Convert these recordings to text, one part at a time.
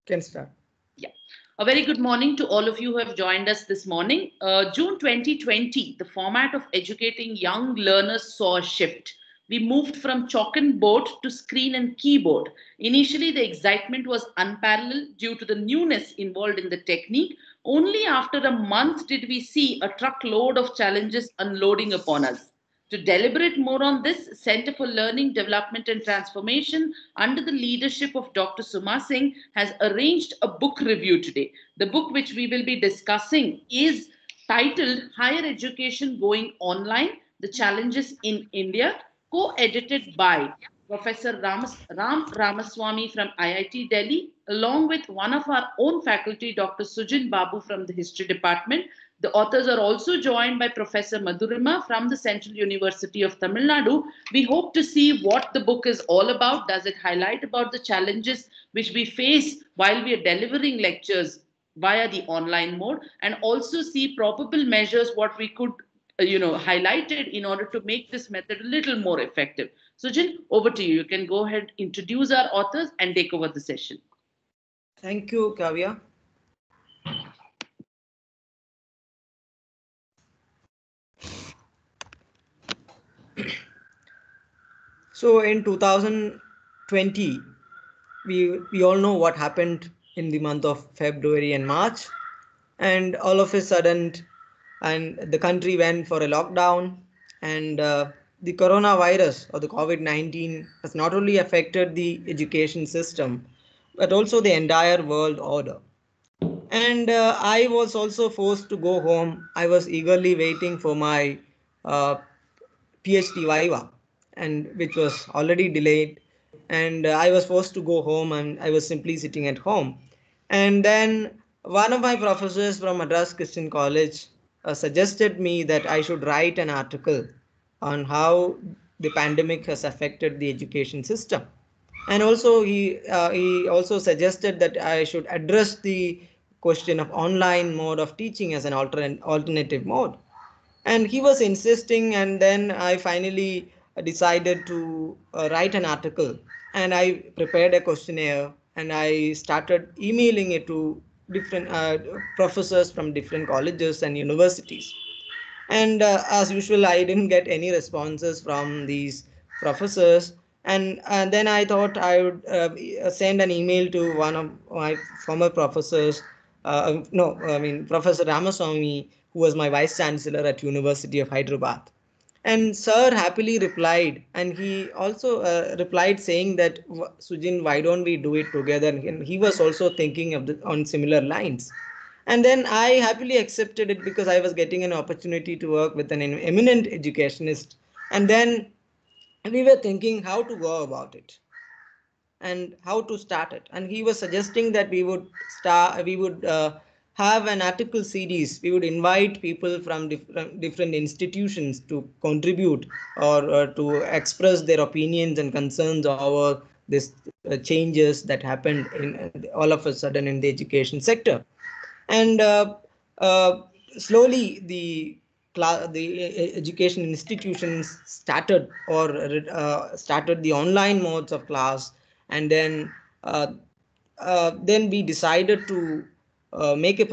Can start. Yeah. A very good morning to all of you who have joined us this morning. June 2020, the format of educating young learners saw a shift. We moved from chalk and board to screen and keyboard. Initially, the excitement was unparalleled due to the newness involved in the technique. Only after a month did we see a truckload of challenges unloading upon us. To deliberate more on this, Center for Learning, Development and Transformation, under the leadership of Dr. Suma Singh, has arranged a book review today. The book which we will be discussing is titled Higher Education Going Online, The Challenges in India, co-edited by Professor Ram Ramaswamy from IIT Delhi, along with one of our own faculty, Dr. Sujin Babu from the History Department. The authors are also joined by Professor Madhurima from the Central University of Tamil Nadu. We hope to see what the book is all about. Does it highlight about the challenges which we face while we are delivering lectures via the online mode, and also see probable measures what we could highlighted in order to make this method a little more effective. Sujin, over to you. You can go ahead, introduce our authors and take over the session. Thank you, Kavya. So in 2020, we all know what happened in the month of February and March, and all of a sudden, and the country went for a lockdown, and the coronavirus or the COVID-19 has not only affected the education system, but also the entire world order. And I was also forced to go home. I was eagerly waiting for my uh, PhD Viva, and which was already delayed. And I was forced to go home, and I was simply sitting at home. And then one of my professors from Madras Christian College suggested me that I should write an article on how the pandemic has affected the education system. And also he also suggested that I should address the question of online mode of teaching as an alternative mode, and he was insisting, and then I finally decided to write an article, and I prepared a questionnaire, and I started emailing it to different professors from different colleges and universities. And as usual, I didn't get any responses from these professors. And then I thought I would send an email to one of my former professors. No, I mean Professor Ramaswamy, who was my vice chancellor at University of Hyderabad. And sir happily replied, and he also replied saying that, Sujin, why don't we do it together? And he was also thinking of on similar lines. And then I happily accepted it because I was getting an opportunity to work with an eminent educationist. And then we were thinking how to go about it and how to start it. And he was suggesting that we would have an article series. We would invite people from different institutions to contribute, or to express their opinions and concerns over this changes that happened in all of a sudden in the education sector. And uh, slowly the education institutions started the online modes of class. And uh, then we decided to make a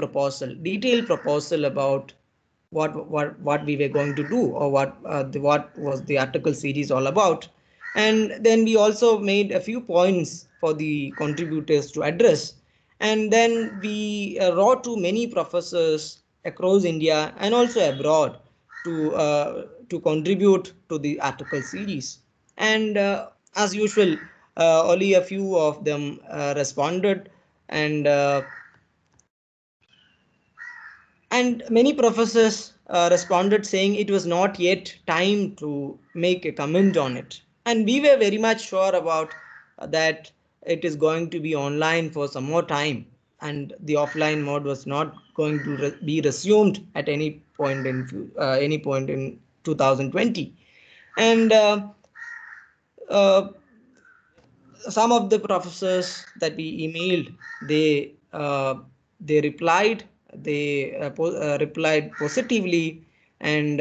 detailed proposal about what we were going to do, or what was the article series all about. And then we also made a few points for the contributors to address. And then we wrote to many professors across India and also abroad to contribute to the article series. And as usual, only a few of them responded. And uh, and many professors responded saying it was not yet time to make a comment on it. And we were very much sure about that it is going to be online for some more time, and the offline mode was not going to be resumed at any point in 2020. And uh, some of the professors that we emailed, they replied, replied positively. And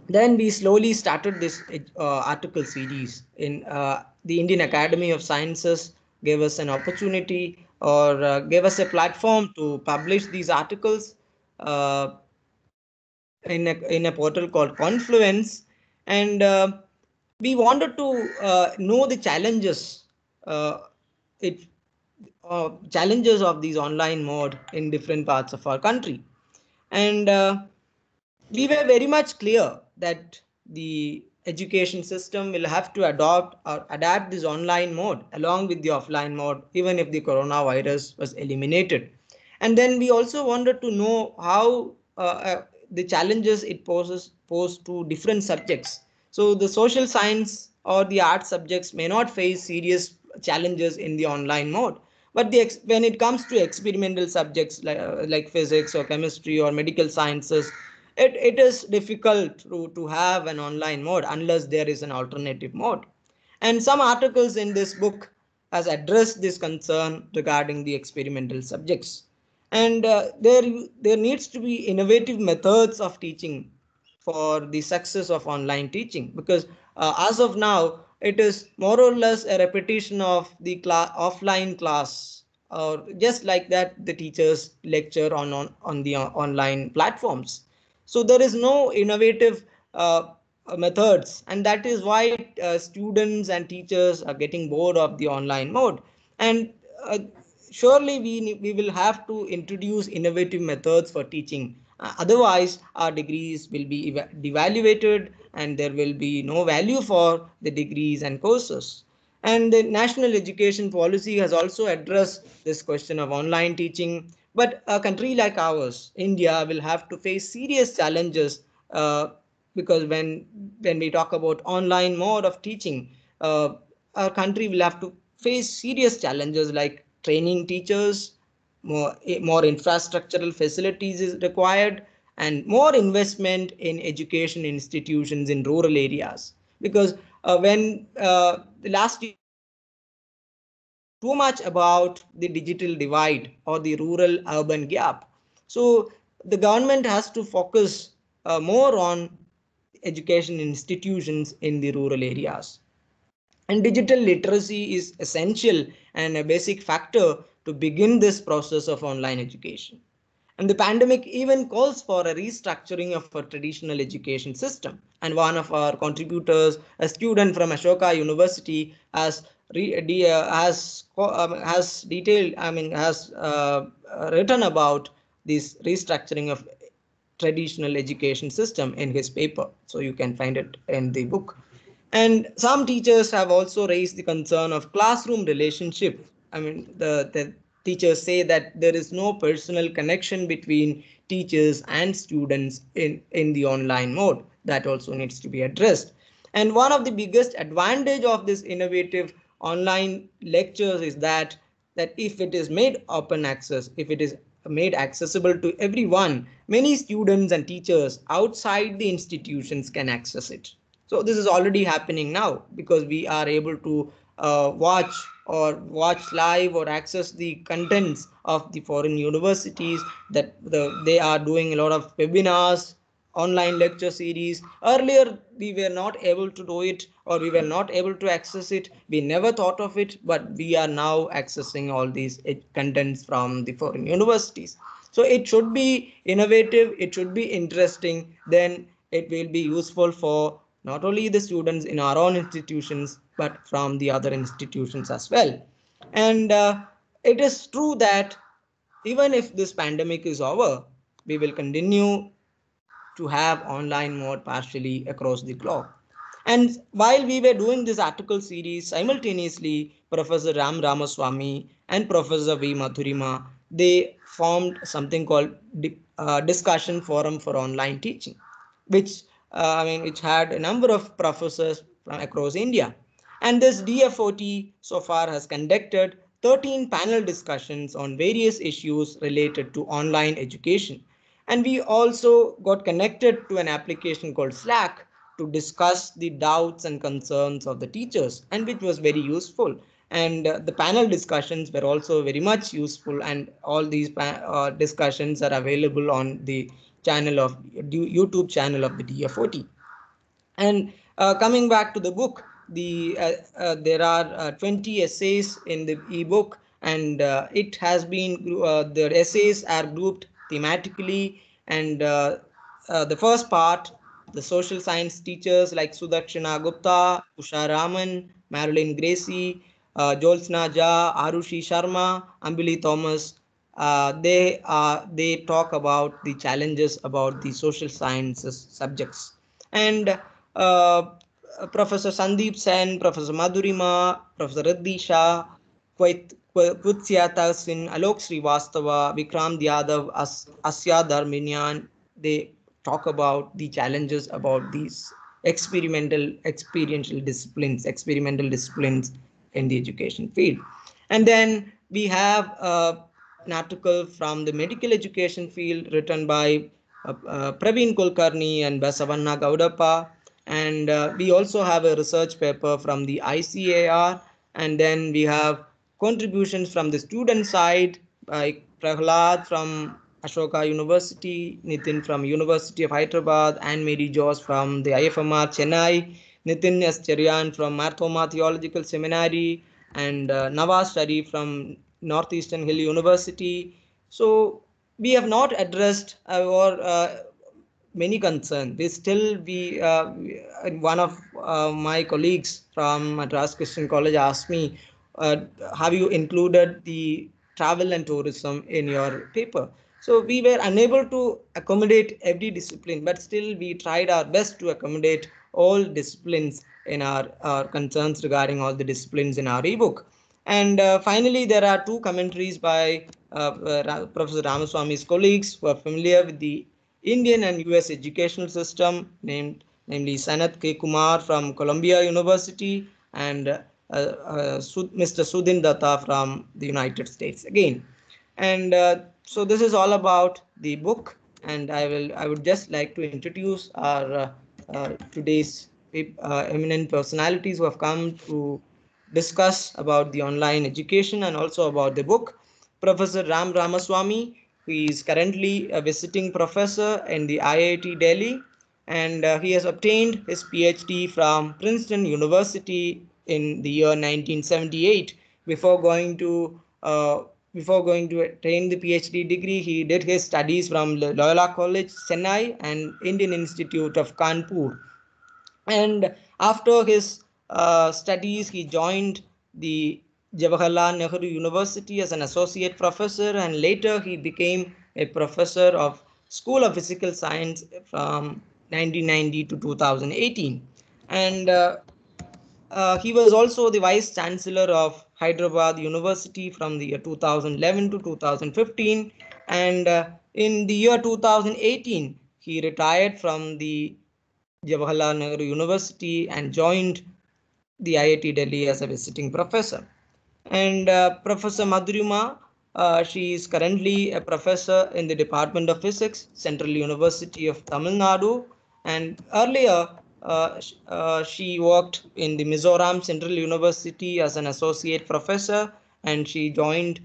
then we slowly started this article series in the Indian Academy of Sciences. gave us an opportunity or gave us a platform to publish these articles uh, in a portal called Confluence. And we wanted to know the challenges, uh, it challenges of these online mode in different parts of our country. And we were very much clear that the education system will have to adopt or adapt this online mode along with the offline mode, even if the coronavirus was eliminated. And then we also wanted to know how the challenges it pose to different subjects. So the social science or the art subjects may not face serious challenges in the online mode, but when it comes to experimental subjects like physics or chemistry or medical sciences, it is difficult to have an online mode unless there is an alternative mode. And some articles in this book has addressed this concern regarding the experimental subjects. And there needs to be innovative methods of teaching for the success of online teaching, because as of now it is more or less a repetition of the offline class, or just like that the teachers lecture on the online platforms. So there is no innovative methods, and that is why students and teachers are getting bored of the online mode. And uh, surely we will have to introduce innovative methods for teaching. Otherwise our degrees will be devaluated and there will be no value for the degrees and courses. And the national education policy has also addressed this question of online teaching. But a country like ours, India, will have to face serious challenges, because when we talk about online mode of teaching, our country will have to face serious challenges like training teachers, more infrastructural facilities is required, and more investment in education institutions in rural areas. Because when last year we talked too much about the digital divide or the rural urban gap. So the government has to focus more on education institutions in the rural areas. And digital literacy is essential and a basic factor to begin this process of online education. And the pandemic even calls for a restructuring of our traditional education system. And one of our contributors, a student from Ashoka University, has detailed, has written about this restructuring of traditional education system in his paper. So you can find it in the book. And some teachers have also raised the concern of classroom relationship. The teachers say that there is no personal connection between teachers and students in the online mode. That also needs to be addressed. And one of the biggest advantage of this innovative online lectures is that if it is made open access, if it is made accessible to everyone, many students and teachers outside the institutions can access it. So this is already happening now, because we are able to watch live or access the contents of the foreign universities, that they are doing a lot of webinars, online lecture series. Earlier we were not able to do it, or we were not able to access it, we never thought of it, but we are now accessing all these contents from the foreign universities. So it should be innovative, it should be interesting, then it will be useful for not only the students in our own institutions but from the other institutions as well. And it is true that even if this pandemic is over, we will continue to have online mode partially across the globe. And while we were doing this article series, simultaneously, Professor Ram Ramaswamy and Professor V. Madhurima, they formed something called Discussion Forum for Online Teaching, which which had a number of professors from across India. And this DFOT so far has conducted 13 panel discussions on various issues related to online education. And we also got connected to an application called Slack to discuss the doubts and concerns of the teachers, and which was very useful. And the panel discussions were also very much useful, and all these discussions are available on the channel of YouTube channel of the DFOT. And coming back to the book, there are 20 essays in the ebook, and it has been the essays are grouped thematically. And the first part, the social science teachers like Sudakshana Gupta, Usha Raman, Marilyn Gracie, Jolsna Jha, Arushi Sharma, Ambili Thomas, they talk about the challenges about the social sciences subjects. And Professor Sandeep Sen, Professor Madhurima, Professor Riddhi Shah, Kutsyata Sin, Alok Srivastava, Vikrant Yadav, Asya Dharminyan, they talk about the challenges about these experimental disciplines in the education field. And then we have an article from the medical education field written by Praveen Kulkarni and Basavanna Gaudappa. And we also have a research paper from the ICAR. And then we have contributions from the student side by Prahlad from Ashoka University, Nitin from University of Hyderabad, and Mary Joss from the IFMR Chennai, Nitin S. Cherian from Marthoma Theological Seminary, and Nawaz Sharif from Northeastern Hill University. So we have not addressed many concerns. One of my colleagues from Madras Christian College asked me, have you included the travel and tourism in your paper? So we were unable to accommodate every discipline, but still we tried our best to accommodate all disciplines in our concerns regarding all the disciplines in our ebook. And finally, there are two commentaries by Professor Ramaswamy's colleagues who are familiar with the Indian and US educational system, namely Sanat K. Kumar from Columbia University and Mr. Sudhin Datta from the United States again. And so this is all about the book, and I would just like to introduce our today's eminent personalities who have come to discuss about the online education and also about the book. Professor Ram Ramaswamy, who is currently a visiting professor in the IIT Delhi, and he has obtained his PhD from Princeton University in the year 1978. Before going to attain the PhD degree, he did his studies from Loyola College, Chennai, and Indian Institute of Kanpur. And after his studies, he joined the Jawaharlal Nehru University as an associate professor, and later he became a professor of School of Physical Science from 1990 to 2018. And he was also the vice chancellor of Hyderabad University from the year 2011 to 2015. And in the year 2018, he retired from the Jawaharlal Nehru University and joined the IIT Delhi as a visiting professor. And Professor Madhurima, she is currently a professor in the Department of Physics, Central University of Tamil Nadu. And earlier, she worked in the Mizoram Central University as an associate professor, and she joined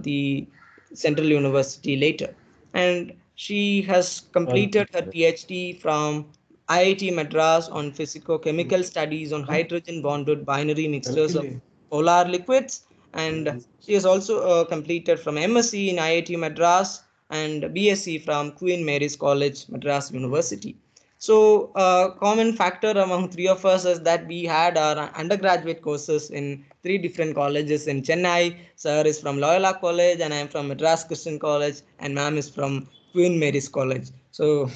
the Central University later. And she has completed her PhD from IIT Madras on physico-chemical studies on hydrogen bonded binary mixtures of polar liquids. And she has also completed from MSc in IIT Madras and BSc from Queen Mary's College, Madras University. So common factor among three of us is that we had our undergraduate courses in three different colleges in Chennai. Sir is from Loyola College, and I am from Madras Christian College, and ma'am is from Queen Mary's College. So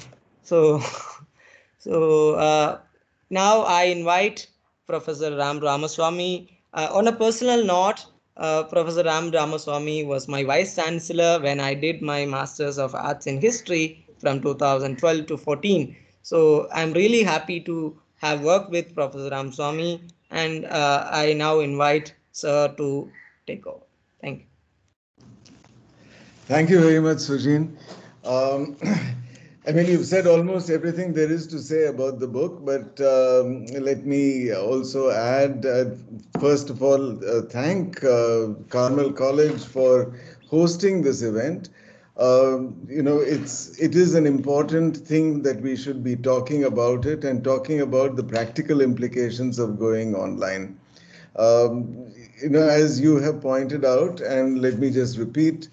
now I invite Professor Ram Ramaswamy. On a personal note, Professor Ram Ramaswamy was my vice chancellor when I did my Masters of Arts in History from 2012 to 14. So I'm really happy to have worked with Professor Ramaswamy, and I now invite Sir to take over. Thank you. Thank you very much, Sujin. I mean, you've said almost everything there is to say about the book, but let me also add, first of all, thank Carmel College for hosting this event. it is an important thing that we should be talking about it and talking about the practical implications of going online. As you have pointed out, and let me just repeat,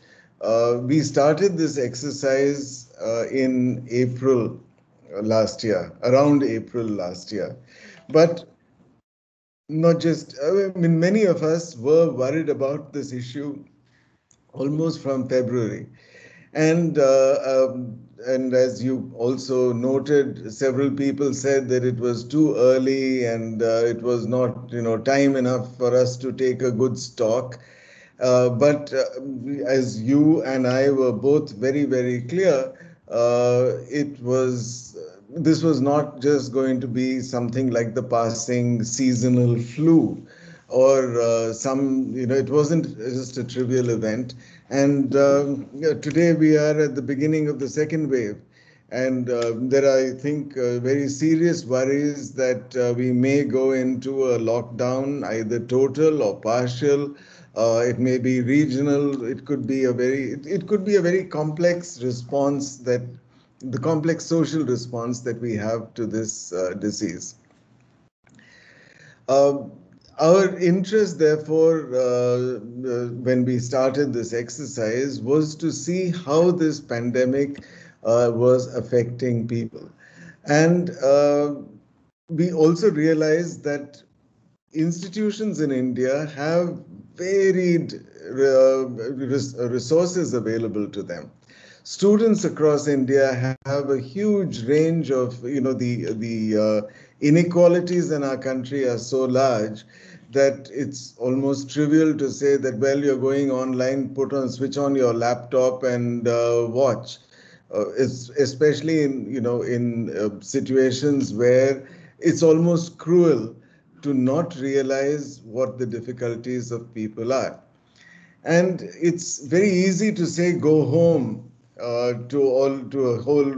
we started this exercise in April last year, around April last year. But not just, I mean, many of us were worried about this issue almost from February. And and as you also noted, several people said that it was too early and it was not, time enough for us to take a good stock. But as you and I were both very, very clear, it was this was not just going to be something like the passing seasonal flu or it wasn't just a trivial event. And today we are at the beginning of the second wave. And there are, I think, very serious worries that we may go into a lockdown, either total or partial. It may be regional. It could be a very complex response the complex social response that we have to this disease. Our interest, therefore, when we started this exercise, was to see how this pandemic was affecting people. And we also realized that institutions in India have varied resources available to them. Students across India have a huge range of, the inequalities in our country are so large that it's almost trivial to say that, well, you're going online, switch on your laptop and watch. Especially in situations where it's almost cruel to not realize what the difficulties of people are. And it's very easy to say go home to a whole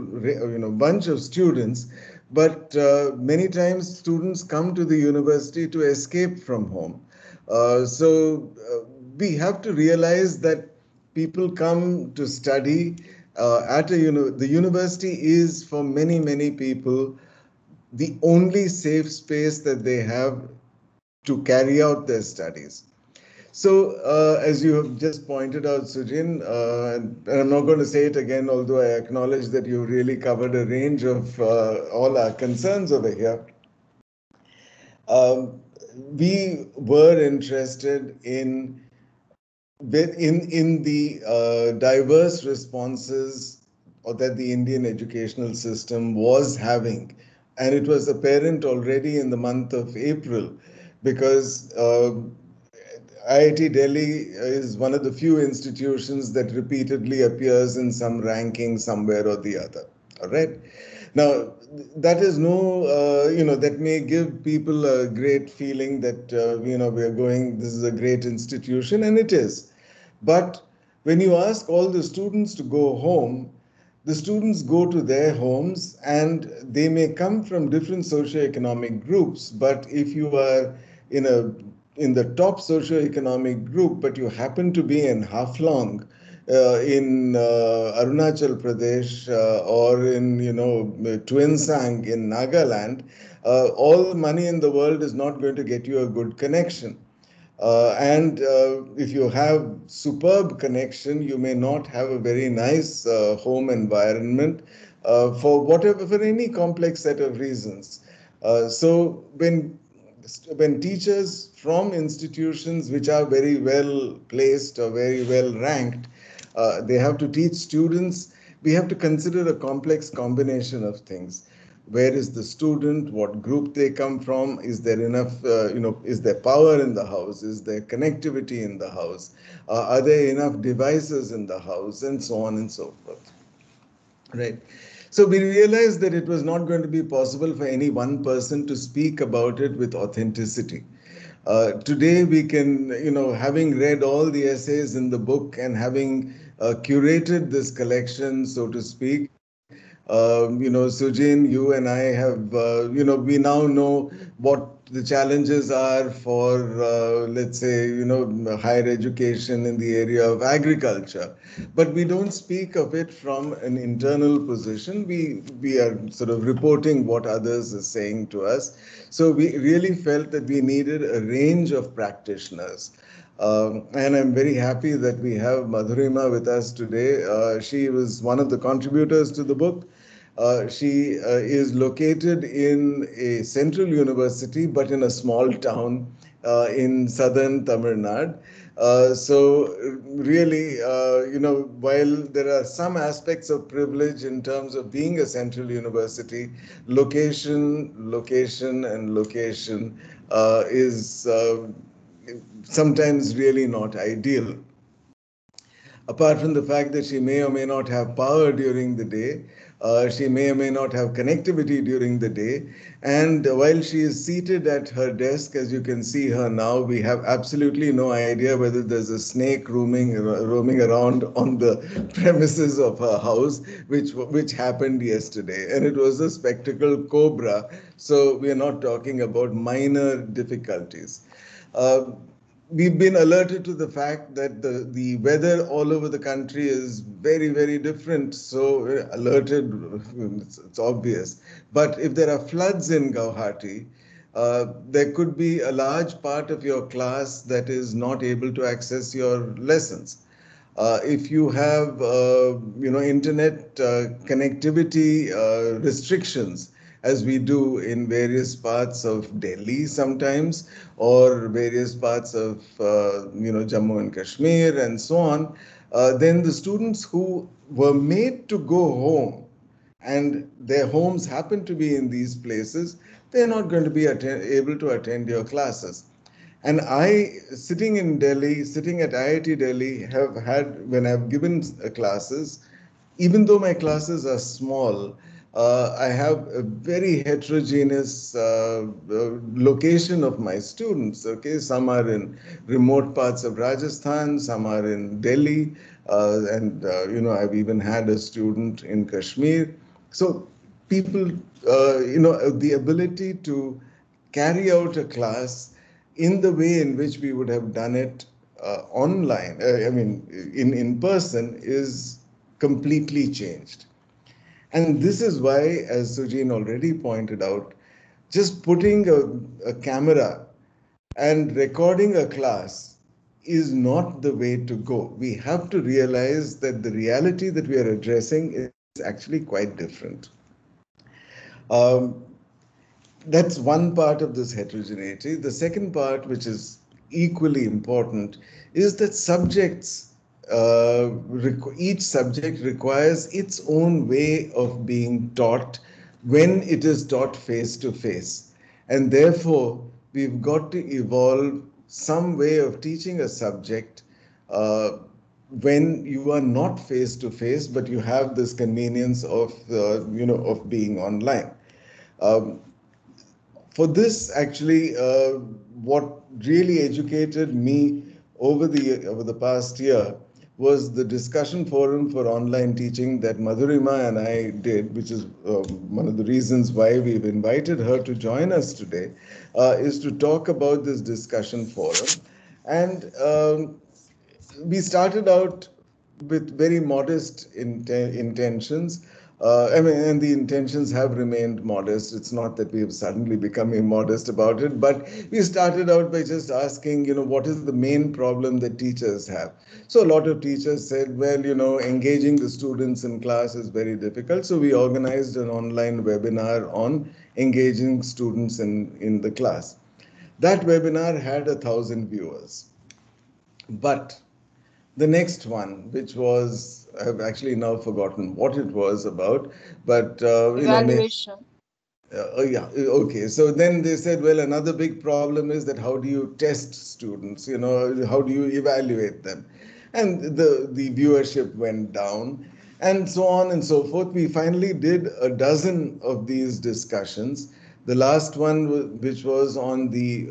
bunch of students, but many times students come to the university to escape from home. We have to realize that people come to study the university is for many people the only safe space that they have to carry out their studies. So, as you have just pointed out, Sujin, and I'm not going to say it again, although I acknowledge that you really covered a range of all our concerns over here. We were interested in the diverse responses that the Indian educational system was having. And it was apparent already in the month of April because IIT Delhi is one of the few institutions that repeatedly appears in some ranking somewhere or the other. All right. Now, that is that may give people a great feeling that, this is a great institution, and it is. But when you ask all the students to go home, the students go to their homes and they may come from different socioeconomic groups. But if you are in the top socioeconomic group, but you happen to be in Haflong, in Arunachal Pradesh, or in Tuensang in Nagaland, all money in the world is not going to get you a good connection. And if you have superb connection, you may not have a very nice home environment for any complex set of reasons. So when teachers from institutions which are very well placed or very well ranked, they have to teach students, we have to consider a complex combination of things. Where is the student? What group they come from? Is there enough, is there power in the house? Is there connectivity in the house? Are there enough devices in the house? And so on and so forth. Right. So we realized that it was not going to be possible for any one person to speak about it with authenticity. Today we can, having read all the essays in the book and having curated this collection, so to speak, Sujin, you and I have, we now know what the challenges are for, let's say, higher education in the area of agriculture. But we don't speak of it from an internal position. We are sort of reporting what others are saying to us. So we really felt that we needed a range of practitioners. And I'm very happy that we have Madhurima with us today. She was one of the contributors to the book. She is located in a central university, but in a small town in southern Tamil Nadu. So really, while there are some aspects of privilege in terms of being a central university, and location is sometimes really not ideal. Apart from the fact that she may or may not have power during the day, she may or may not have connectivity during the day. And while she is seated at her desk, as you can see her now, we have absolutely no idea whether there's a snake roaming around on the premises of her house, which happened yesterday. And it was a spectacled cobra. So we are not talking about minor difficulties. Uh, we've been alerted to the fact that the weather all over the country is very, very different. So alerted, it's obvious. But if there are floods in Guwahati, there could be a large part of your class that is not able to access your lessons. If you have, internet connectivity restrictions, as we do in various parts of Delhi sometimes, or various parts of, Jammu and Kashmir and so on, then the students who were made to go home and their homes happen to be in these places, they're not going to be able to attend your classes. And I, sitting in Delhi, sitting at IIT Delhi, have had, when I've given classes, even though my classes are small, I have a very heterogeneous location of my students. Okay, some are in remote parts of Rajasthan, some are in Delhi, and I've even had a student in Kashmir. So people, the ability to carry out a class in the way in which we would have done it online, in person, is completely changed. And this is why, as Sujin already pointed out, just putting a camera and recording a class is not the way to go. We have to realize that the reality that we are addressing is actually quite different. Um, that's one part of this heterogeneity. The second part, which is equally important, is that each subject requires its own way of being taught when it is taught face to face. And therefore, we've got to evolve some way of teaching a subject when you are not face to face, but you have this convenience of, of being online. Um, for this, actually, what really educated me over the past year was the discussion forum for online teaching that Madhurima and I did, which is one of the reasons why we've invited her to join us today, is to talk about this discussion forum. And we started out with very modest intentions. And the intentions have remained modest. It's not that we have suddenly become immodest about it, but we started out by just asking, what is the main problem that teachers have? So a lot of teachers said, well, engaging the students in class is very difficult. So we organized an online webinar on engaging students in the class. That webinar had 1,000 viewers. But the next one, which was, I've actually now forgotten what it was about, but Evaluation. yeah, okay. So then they said, well, another big problem is that how do you test students? How do you evaluate them? And the viewership went down, and so on and so forth. We finally did a dozen of these discussions, The last one, which was on the,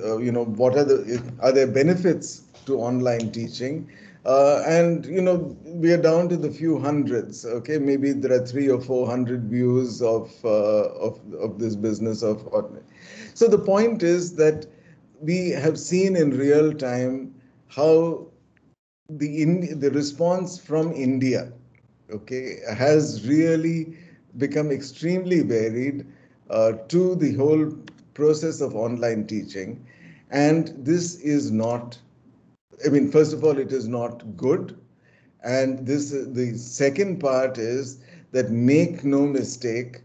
what are there benefits to online teaching? And we are down to the few hundreds. Okay, maybe there are 300 or 400 views of this business of online. So the point is that we have seen in real time how the response from India, okay, has really become extremely varied to the whole process of online teaching. And this is not, I mean, first of all, it is not good. And the second part is that, make no mistake,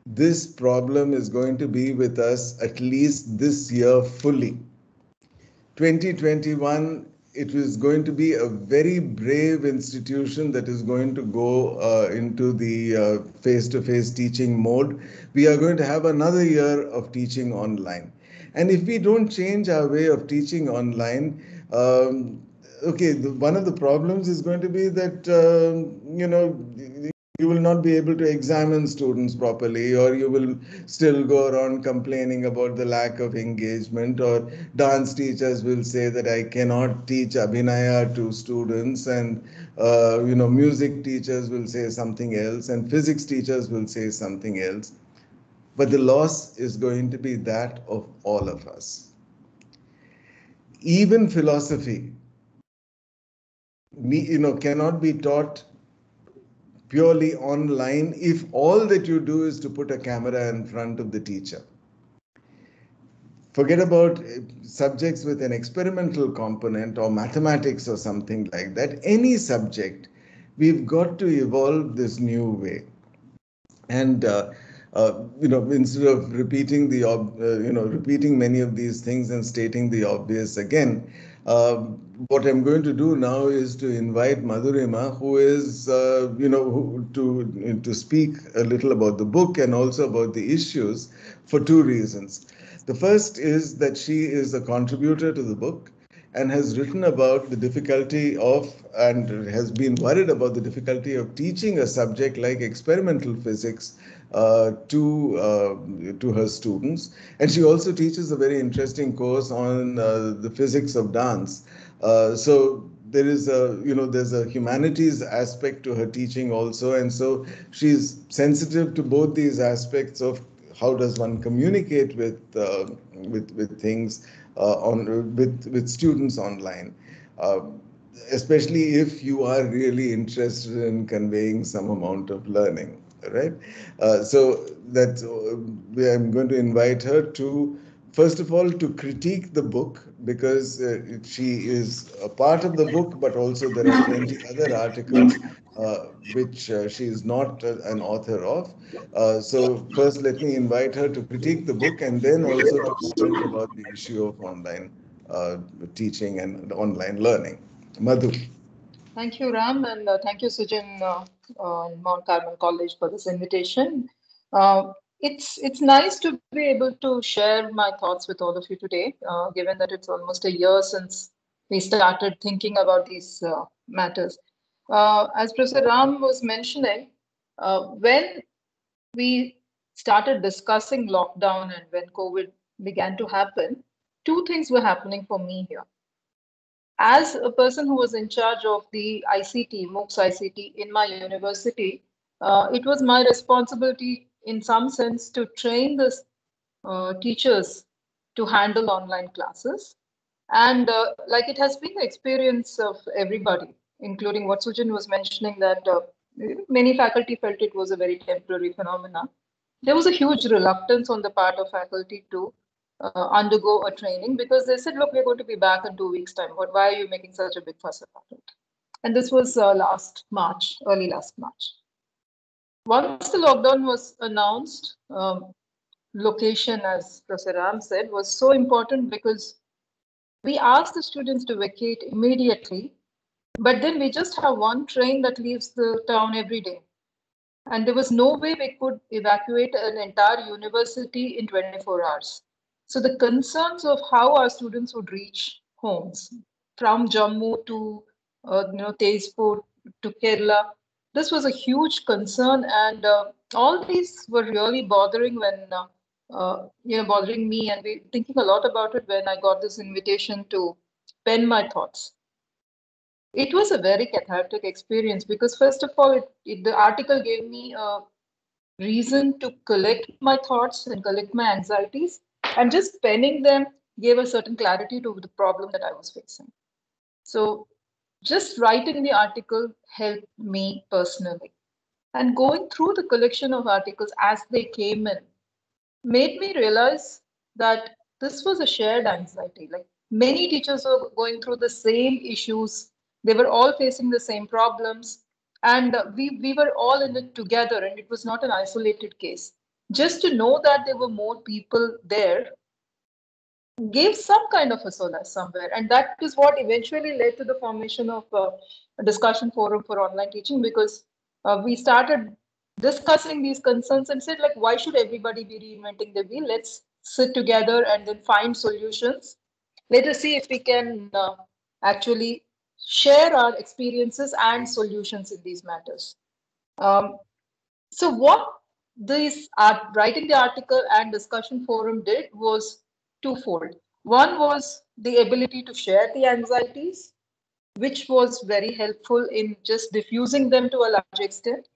this problem is going to be with us at least this year fully. 2021, it was going to be a very brave institution that is going to go into the face-to-face teaching mode. We are going to have another year of teaching online. And if we don't change our way of teaching online, okay, one of the problems is going to be that, you will not be able to examine students properly, or you will still go around complaining about the lack of engagement, or dance teachers will say that I cannot teach Abhinaya to students, and music teachers will say something else, and physics teachers will say something else. But the loss is going to be that of all of us. Even philosophy, cannot be taught purely online if all that you do is to put a camera in front of the teacher. Forget about subjects with an experimental component or mathematics or something like that. Any subject, we've got to evolve this new way. And instead of repeating repeating many of these things and stating the obvious again, what I'm going to do now is to invite Madhurima, who is, to speak a little about the book and also about the issues, for two reasons. The first is that she is a contributor to the book and has written about the difficulty of, and has been worried about the difficulty of teaching a subject like experimental physics to her students. And she also teaches a very interesting course on the physics of dance. So there is there's a humanities aspect to her teaching also, and so she's sensitive to both these aspects of how does one communicate with things with students online, especially if you are really interested in conveying some amount of learning, right? So that I'm going to invite her to, first of all, to critique the book, because she is a part of the book, but also there are plenty other articles which she is not an author of. So first, let me invite her to critique the book, and then also to comment about the issue of online teaching and online learning. Madhu. Thank you, Ram, and thank you, Sujan, Mount Carmel College, for this invitation. It's nice to be able to share my thoughts with all of you today, given that it's almost a year since we started thinking about these matters. As Professor Ram was mentioning, when we started discussing lockdown and when COVID began to happen, two things were happening for me here. As a person who was in charge of the ICT, MOOCs ICT in my university, it was my responsibility in some sense to train the teachers to handle online classes. And like it has been the experience of everybody, including what Sujan was mentioning, that many faculty felt it was a very temporary phenomenon. There was a huge reluctance on the part of faculty to undergo a training, because they said, look, we're going to be back in 2 weeks' time. Why are you making such a big fuss about it? And this was last March, early last March. Once the lockdown was announced, location, as Professor Ram said, was so important, because we asked the students to vacate immediately, but then we just have one train that leaves the town every day. And there was no way we could evacuate an entire university in 24 hours. So the concerns of how our students would reach homes from Jammu to Tezpur to Kerala, this was a huge concern, and all these were really bothering when bothering me, and we thinking a lot about it when I got this invitation to pen my thoughts. It was a very cathartic experience because, first of all, the article gave me a reason to collect my thoughts and collect my anxieties, and just penning them gave a certain clarity to the problem that I was facing. So, just writing the article helped me personally. And going through the collection of articles as they came in made me realize that this was a shared anxiety. Like many teachers were going through the same issues, they were all facing the same problems, and we were all in it together, and it was not an isolated case. Just to know that there were more people there gave some kind of a solace somewhere. And that is what eventually led to the formation of a discussion forum for online teaching, because we started discussing these concerns and said, like, why should everybody be reinventing the wheel? Let's sit together and then find solutions. Let us see if we can actually share our experiences and solutions in these matters. So what this writing the article and discussion forum did was twofold. One was the ability to share the anxieties, which was very helpful in just diffusing them to a large extent,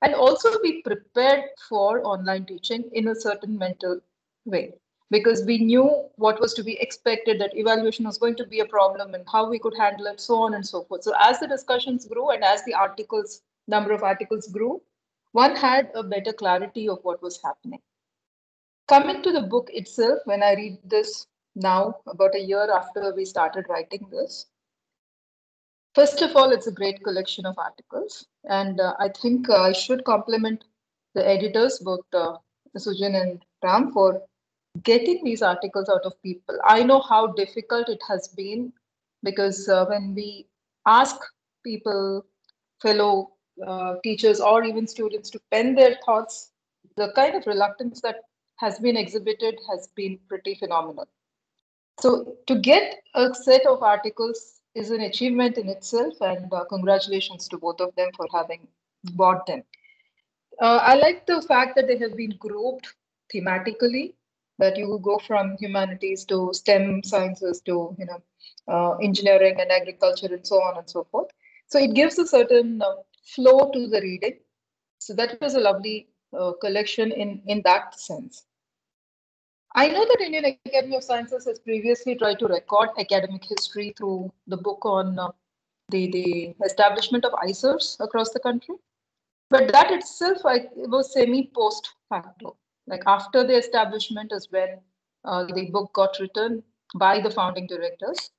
and also be prepared for online teaching in a certain mental way, because we knew what was to be expected, that evaluation was going to be a problem and how we could handle it, so on and so forth. So as the discussions grew and as the number of articles grew, one had a better clarity of what was happening. Coming to the book itself, when I read this now, about a year after we started writing this, first of all, it's a great collection of articles. And I think I should compliment the editors, both Sujan and Ram, for getting these articles out of people. I know how difficult it has been, because when we ask people, fellow teachers, or even students to pen their thoughts, the kind of reluctance that has been exhibited has been pretty phenomenal. So to get a set of articles is an achievement in itself, and congratulations to both of them for having bought them. I like the fact that they have been grouped thematically, that you go from humanities to STEM sciences to engineering and agriculture and so on and so forth. So it gives a certain flow to the reading. So that was a lovely collection in that sense. I know that Indian Academy of Sciences has previously tried to record academic history through the book on the establishment of ISERs across the country. But that itself it was semi-post facto. Like after the establishment is when the book got written by the founding directors.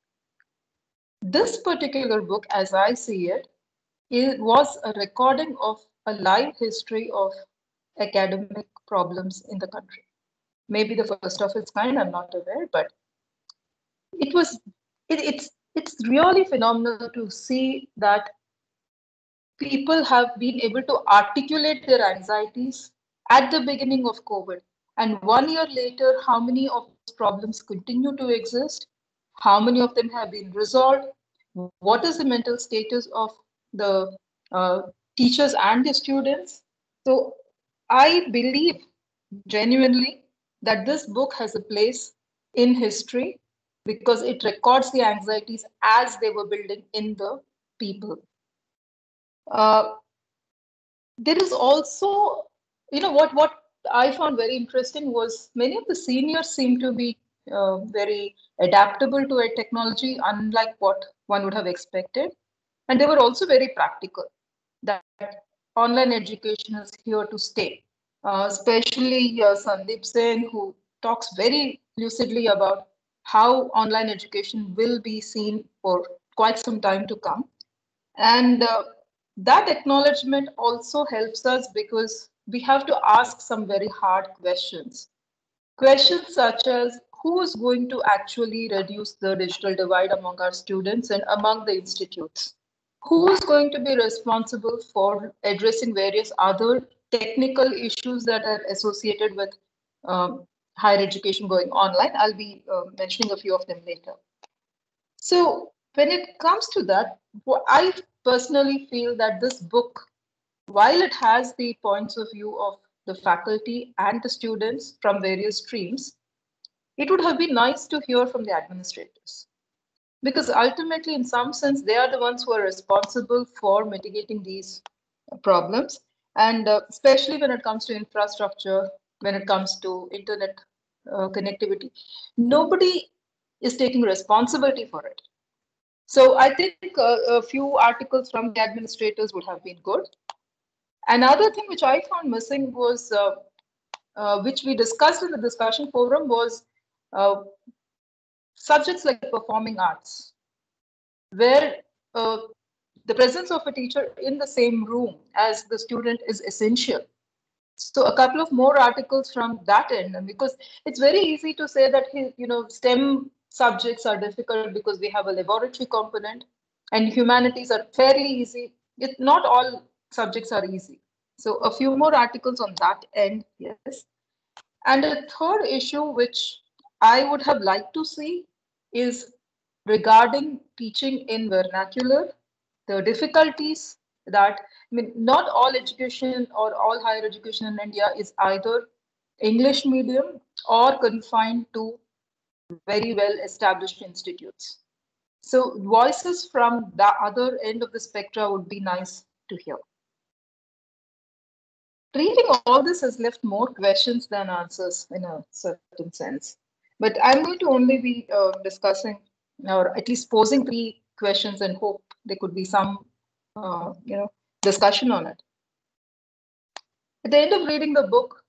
This particular book, as I see it, was a recording of a live history of academic problems in the country. Maybe the first of its kind, I'm not aware, but it was it's really phenomenal to see that people have been able to articulate their anxieties at the beginning of COVID. And 1 year later, how many of those problems continue to exist? How many of them have been resolved? What is the mental status of the teachers and the students? So I believe genuinely that this book has a place in history because it records the anxieties as they were building in the people. There is also, what I found very interesting was many of the seniors seem to be very adaptable to a technology, unlike what one would have expected. And they were also very practical, that online education is here to stay. Especially Sandeep Sen, who talks very lucidly about how online education will be seen for quite some time to come. And that acknowledgement also helps us because we have to ask some very hard questions. Questions such as who is going to actually reduce the digital divide among our students and among the institutes? Who is going to be responsible for addressing various other technical issues that are associated with higher education going online? I'll be mentioning a few of them later. So when it comes to that, I personally feel that this book, while it has the points of view of the faculty, and the students from various streams, it would have been nice to hear from the administrators. Because ultimately, in some sense, they are the ones who are responsible for mitigating these problems. And especially when it comes to infrastructure, when it comes to internet connectivity, nobody is taking responsibility for it. So I think a few articles from the administrators would have been good. Another thing which I found missing was, which we discussed in the discussion forum, was subjects like performing arts, where the presence of a teacher in the same room as the student is essential. So a couple of more articles from that end, and because it's very easy to say that STEM subjects are difficult because we have a laboratory component, and humanities are fairly easy. Not all subjects are easy. So a few more articles on that end, yes. And a third issue which I would have liked to see is regarding teaching in vernacular, the difficulties that, not all education or all higher education in India is either English medium or confined to very well established institutes. So voices from the other end of the spectrum would be nice to hear. Reading all this has left more questions than answers in a certain sense. But I'm going to only be discussing, or at least posing 3 questions, and hope there could be some, discussion on it. At the end of reading the book,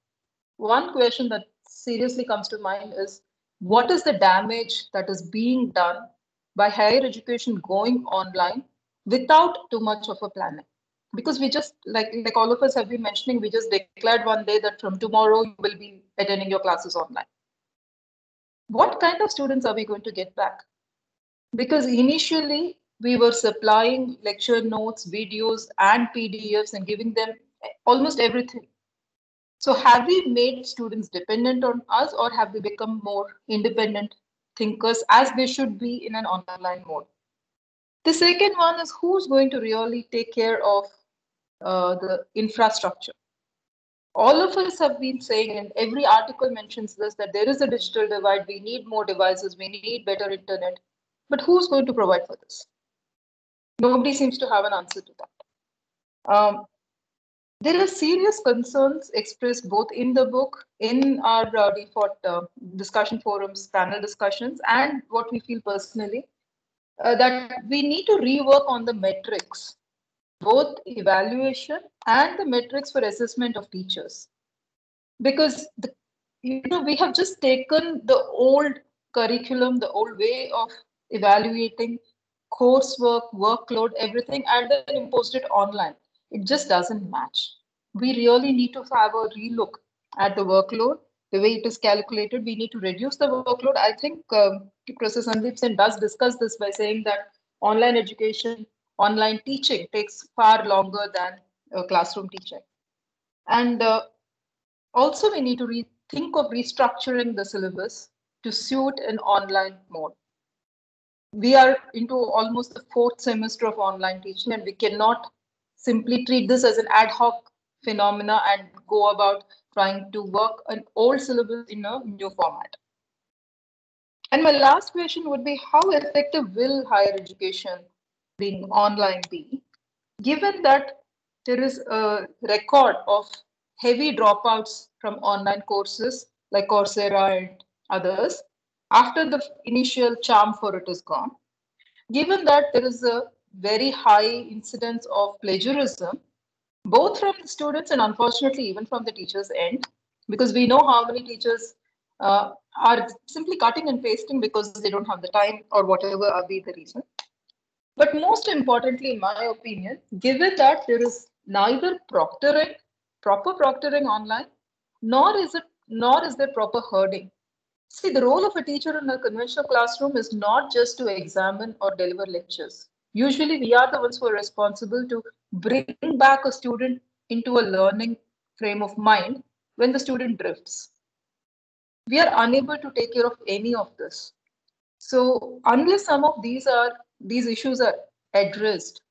one question that seriously comes to mind is, what is the damage that is being done by higher education going online without too much of a planning? Because we just, like all of us have been mentioning, we just declared one day that from tomorrow you will be attending your classes online. What kind of students are we going to get back? Because initially we were supplying lecture notes, videos, and PDFs and giving them almost everything. So have we made students dependent on us, or have they become more independent thinkers as they should be in an online mode? The second one is, who's going to really take care of the infrastructure? All of us have been saying, and every article mentions this, that there is a digital divide. We need more devices. We need better internet. But who's going to provide for this? Nobody seems to have an answer to that. There are serious concerns expressed both in the book, in our default discussion forums, panel discussions, and what we feel personally, that we need to rework on the metrics, both evaluation and the metrics for assessment of teachers. Because we have just taken the old curriculum, the old way of evaluating coursework, workload, everything, and then imposed it online. It just doesn't match. We really need to have a relook at the workload, the way it is calculated. We need to reduce the workload. I think Professor Sandeep Sen does discuss this by saying that online education, online teaching takes far longer than classroom teaching. And also, we need to think of restructuring the syllabus to suit an online mode. We are into almost the 4th semester of online teaching, and we cannot simply treat this as an ad hoc phenomena and go about trying to work an old syllabus in a new format. And my last question would be, how effective will higher education being online be, given that there is a record of heavy dropouts from online courses like Coursera and others after the initial charm for it is gone? Given that there is a very high incidence of plagiarism, both from the students and unfortunately even from the teachers' end, because we know how many teachers are simply cutting and pasting because they don't have the time or whatever be the reason. But most importantly, in my opinion, given that there is neither proper proctoring online, nor is there proper herding. See, the role of a teacher in a conventional classroom is not just to examine or deliver lectures. Usually, we are the ones who are responsible to bring back a student into a learning frame of mind when the student drifts. We are unable to take care of any of this. So, unless some of these issues are addressed,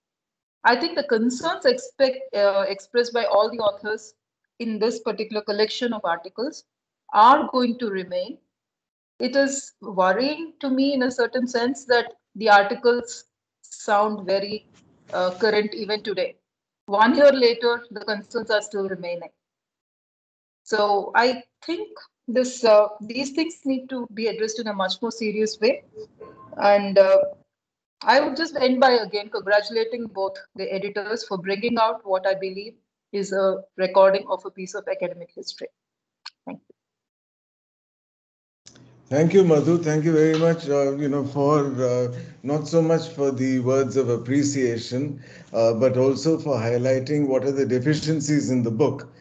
I think the concerns expressed by all the authors in this particular collection of articles are going to remain. It is worrying to me in a certain sense that the articles sound very current even today. 1 year later, the concerns are still remaining. So I think these things need to be addressed in a much more serious way. And I would just end by again congratulating both the editors for bringing out what I believe is a recording of a piece of academic history. Thank you. Thank you, Madhu. Thank you very much. For not so much for the words of appreciation, but also for highlighting what are the deficiencies in the book.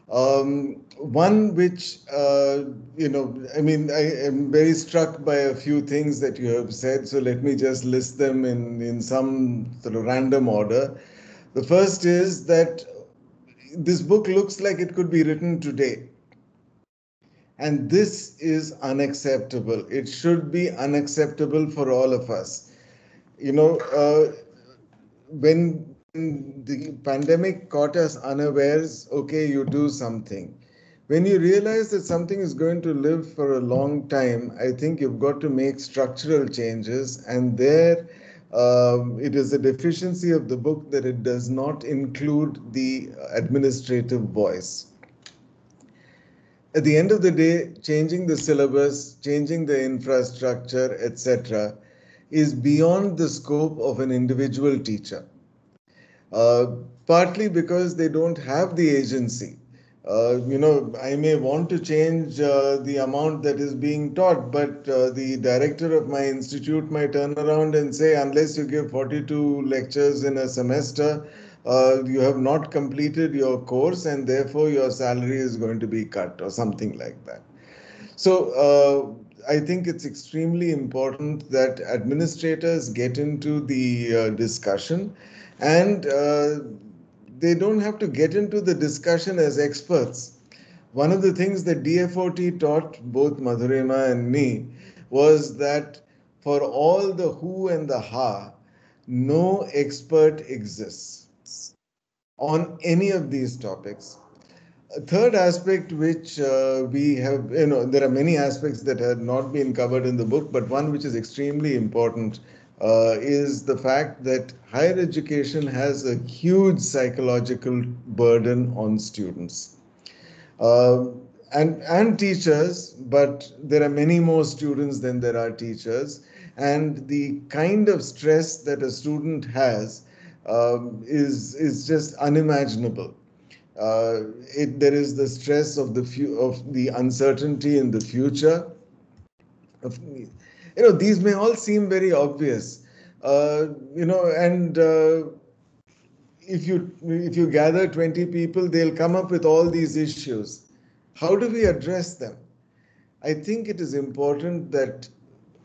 One which, I am very struck by a few things that you have said. So let me just list them in some sort of random order. The first is that this book looks like it could be written today. And this is unacceptable. It should be unacceptable for all of us. When the pandemic caught us unawares, okay, you do something. When you realize that something is going to live for a long time, I think you've got to make structural changes. And there, it is a deficiency of the book that it does not include the administrative voice. At the end of the day, changing the syllabus, changing the infrastructure, etc., is beyond the scope of an individual teacher. Partly because they don't have the agency. I may want to change the amount that is being taught, but the director of my institute might turn around and say, unless you give 42 lectures in a semester, you have not completed your course and therefore your salary is going to be cut or something like that. So I think it's extremely important that administrators get into the discussion, and they don't have to get into the discussion as experts. One of the things that DFOT taught both Madhurima and me was that for all the who and the ha, no expert exists on any of these topics. A third aspect which we have, there are many aspects that have not been covered in the book, but one which is extremely important is the fact that higher education has a huge psychological burden on students. And teachers, but there are many more students than there are teachers. And the kind of stress that a student has is just unimaginable. There is the stress of the uncertainty in the future. These may all seem very obvious. If you gather 20 people, they'll come up with all these issues. How do we address them? I think it is important that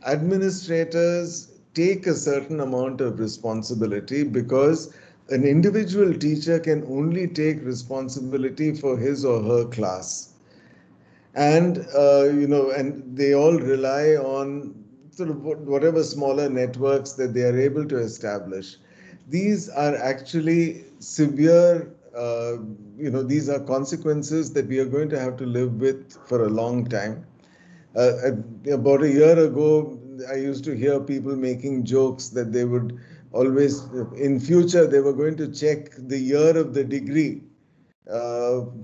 administrators take a certain amount of responsibility, because an individual teacher can only take responsibility for his or her class. And, and they all rely on sort of whatever smaller networks that they are able to establish. These are actually severe, these are consequences that we are going to have to live with for a long time. About a year ago, I used to hear people making jokes that they would always, in future, they were going to check the year of the degree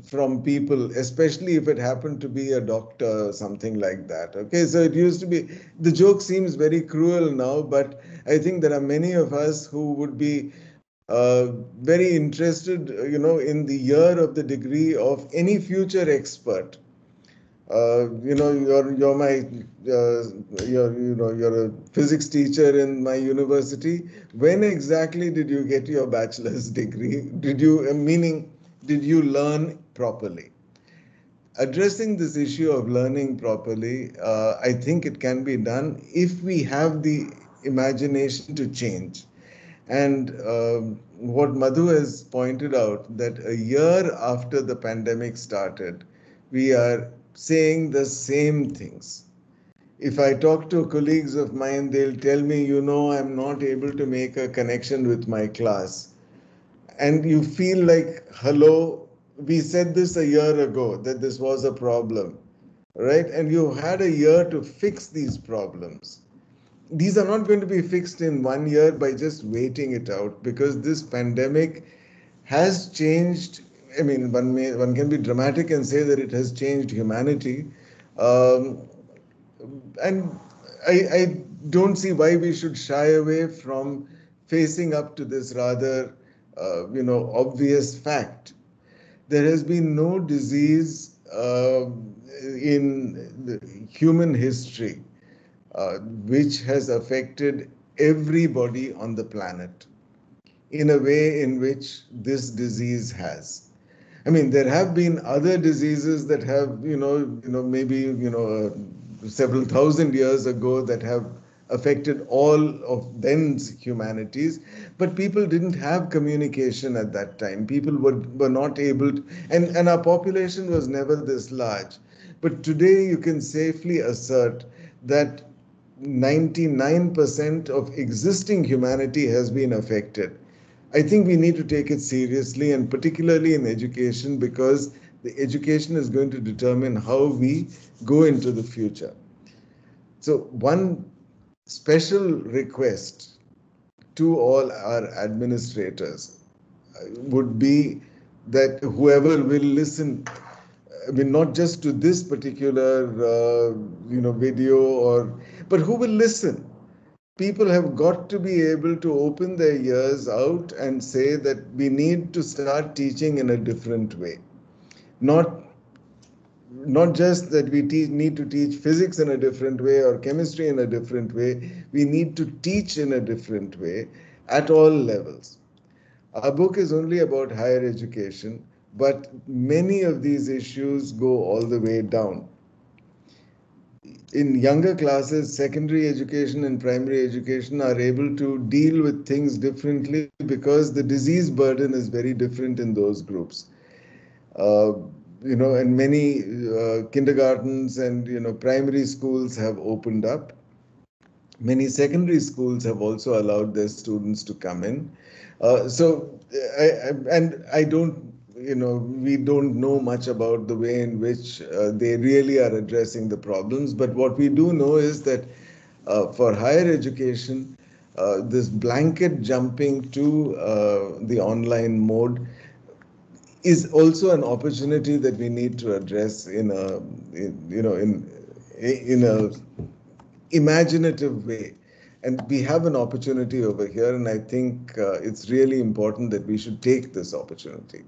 from people, especially if it happened to be a doctor or something like that. Okay, so it used to be, the joke seems very cruel now, but I think there are many of us who would be very interested, in the year of the degree of any future expert. You're a physics teacher in my university. When exactly did you get your bachelor's degree? Did you learn properly? Addressing this issue of learning properly, I think it can be done if we have the imagination to change. And what Madhu has pointed out, that a year after the pandemic started, we are saying the same things. If I talk to colleagues of mine, they'll tell me, I'm not able to make a connection with my class. And you feel like, hello, we said this a year ago that this was a problem, right? And you had a year to fix these problems. These are not going to be fixed in 1 year by just waiting it out, because this pandemic has changed. I mean, one can be dramatic and say that it has changed humanity, um, and I don't see why we should shy away from facing up to this rather, obvious fact. There has been no disease in the human history which has affected everybody on the planet in a way in which this disease has. I mean, there have been other diseases that have, maybe, several thousand years ago that have affected all of then's humanities, but people didn't have communication at that time. People were not able to, and our population was never this large. But today you can safely assert that 99% of existing humanity has been affected. I think we need to take it seriously, and particularly in education, because the education is going to determine how we go into the future. So, one special request to all our administrators would be that whoever will listen, I mean, not just to this particular, video, but who will listen. People have got to be able to open their ears out and say that we need to start teaching in a different way. Not just that we need to teach physics in a different way or chemistry in a different way. We need to teach in a different way at all levels. Our book is only about higher education, but many of these issues go all the way down. In younger classes, secondary education and primary education are able to deal with things differently because the disease burden is very different in those groups. And many kindergartens and primary schools have opened up. Many secondary schools have also allowed their students to come in. I don't, we don't know much about the way in which they really are addressing the problems. But what we do know is that for higher education, this blanket jumping to the online mode is also an opportunity that we need to address in a imaginative way. And we have an opportunity over here, and I think it's really important that we should take this opportunity.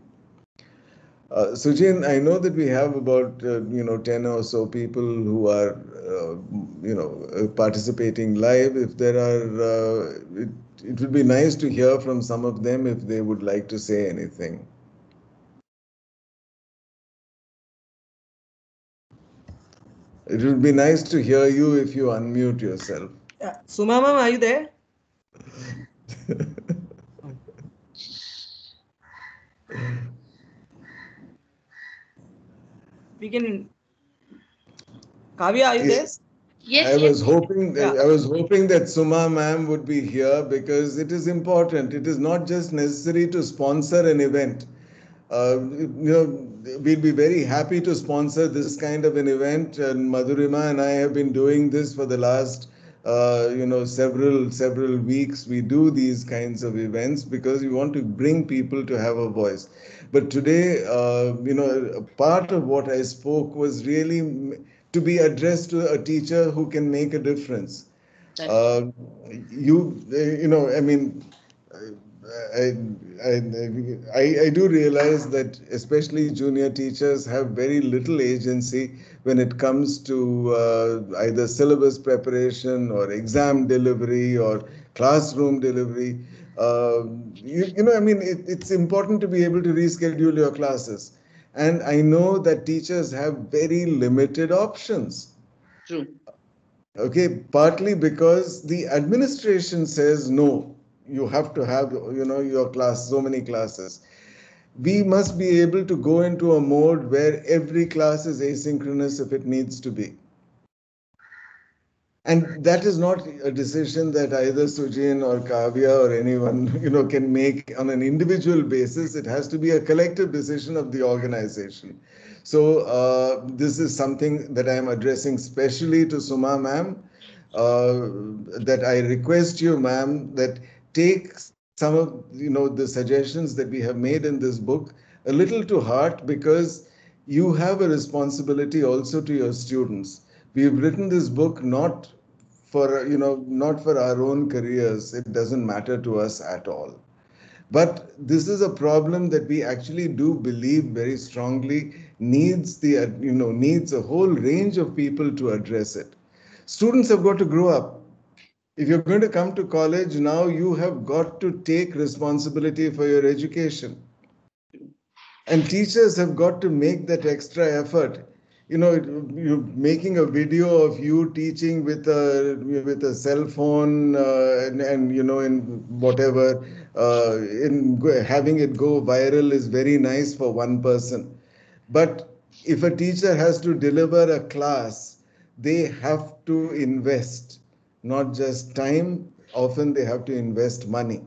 Sujin, I know that we have about 10 or so people who are participating live. If there are, it would be nice to hear from some of them if they would like to say anything. It would be nice to hear you if you unmute yourself. Suma ma'am, are you there? We can. Kavya, are you there? Yes, I was hoping that Suma ma'am would be here, because it is important. It is not just necessary to sponsor an event. We'd be very happy to sponsor this kind of an event, and Madhurima and I have been doing this for the last several weeks. We do these kinds of events because we want to bring people to have a voice. But today, part of what I spoke was really to be addressed to a teacher who can make a difference. I mean, I do realize that especially junior teachers have very little agency when it comes to either syllabus preparation or exam delivery or classroom delivery. It's important to be able to reschedule your classes. And I know that teachers have very limited options. True. Okay, partly because the administration says no, you have to have your class, so many classes. We must be able to go into a mode where every class is asynchronous if it needs to be. And that is not a decision that either Sujin or Kavya or anyone, can make on an individual basis. It has to be a collective decision of the organization. So this is something that I am addressing specially to Suma ma'am, that I request you, ma'am, that take some of the suggestions that we have made in this book a little to heart, because you have a responsibility also to your students. We've written this book not for our own careers. It doesn't matter to us at all. But this is a problem that we actually do believe very strongly needs a whole range of people to address it. Students have got to grow up. If you're going to come to college now, you have got to take responsibility for your education. And teachers have got to make that extra effort. You're making a video of you teaching with a cell phone, and in whatever, having it go viral is very nice for one person. But if a teacher has to deliver a class, they have to invest not just time, often they have to invest money.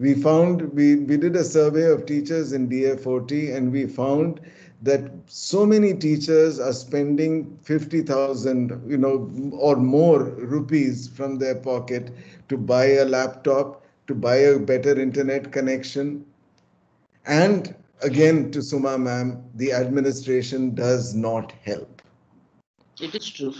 We did a survey of teachers in DA40, and we found that so many teachers are spending 50,000 or more rupees from their pocket to buy a laptop, to buy a better internet connection. And again, to Suma ma'am, the administration does not help. It is true.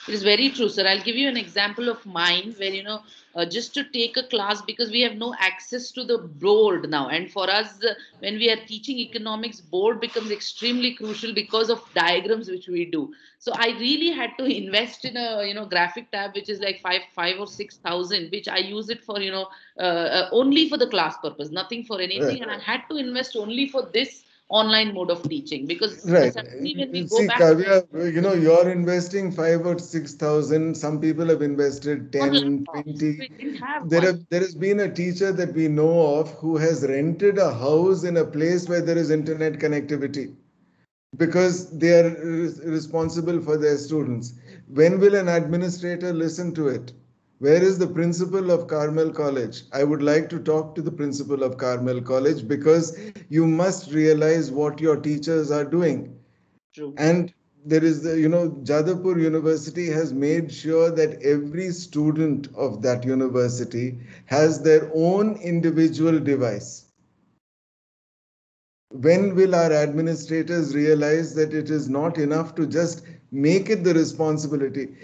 It is very true, sir. I'll give you an example of mine where, just to take a class, because we have no access to the board now. And for us, when we are teaching economics, board becomes extremely crucial because of diagrams which we do. So I really had to invest in a, graphic tab, which is like five or 6,000, which I use it for, only for the class purpose, nothing for anything. Right. And I had to invest only for this online mode of teaching, because Right. suddenly when we go See, back Kavya, you're investing 5 or 6,000. Some people have invested on 10, laptops, 20. we didn't have There one. have there has been a teacher that we know of who has rented a house in a place where there is internet connectivity, because they are responsible for their students. When will an administrator listen to it? Where is the principal of Carmel College? I would like to talk to the principal of Carmel College, because you must realize what your teachers are doing. True. And there is Jadavpur University has made sure that every student of that university has their own individual device. When will our administrators realize that it is not enough to just make it the responsibility?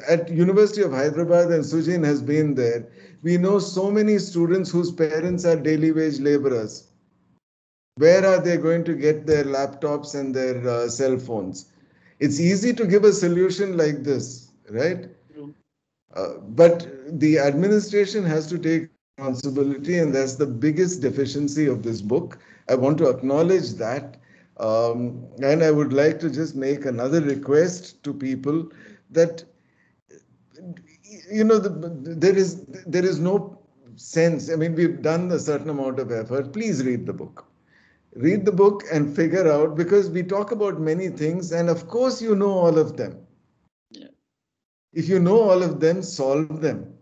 At University of Hyderabad, and Sujin has been there, we know so many students whose parents are daily wage laborers. Where are they going to get their laptops and their cell phones? It's easy to give a solution like this, right? True. But the administration has to take responsibility, and that's the biggest deficiency of this book. I want to acknowledge that. And I would like to just make another request to people that, there is no sense. I mean, we've done a certain amount of effort. Please read the book. Read the book and figure out, because we talk about many things, and of course, you know all of them. Yeah. If you know all of them, solve them.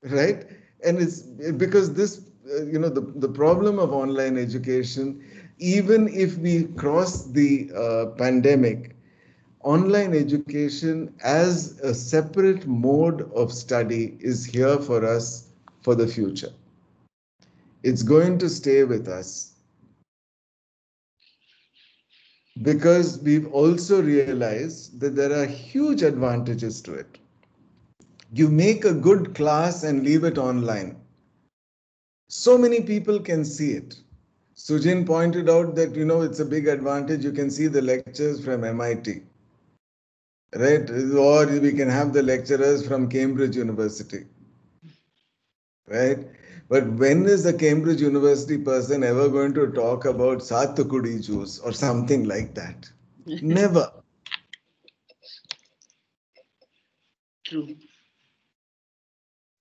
Right? And it's because this, the problem of online education, even if we cross the pandemic, online education as a separate mode of study is here for us for the future. It's going to stay with us, because we've also realized that there are huge advantages to it. You make a good class and leave it online. So many people can see it. Sujin pointed out that, it's a big advantage. You can see the lectures from MIT, right? Or we can have the lecturers from Cambridge University, right? But when is a Cambridge University person ever going to talk about Sathukudi juice or something like that? Never. True.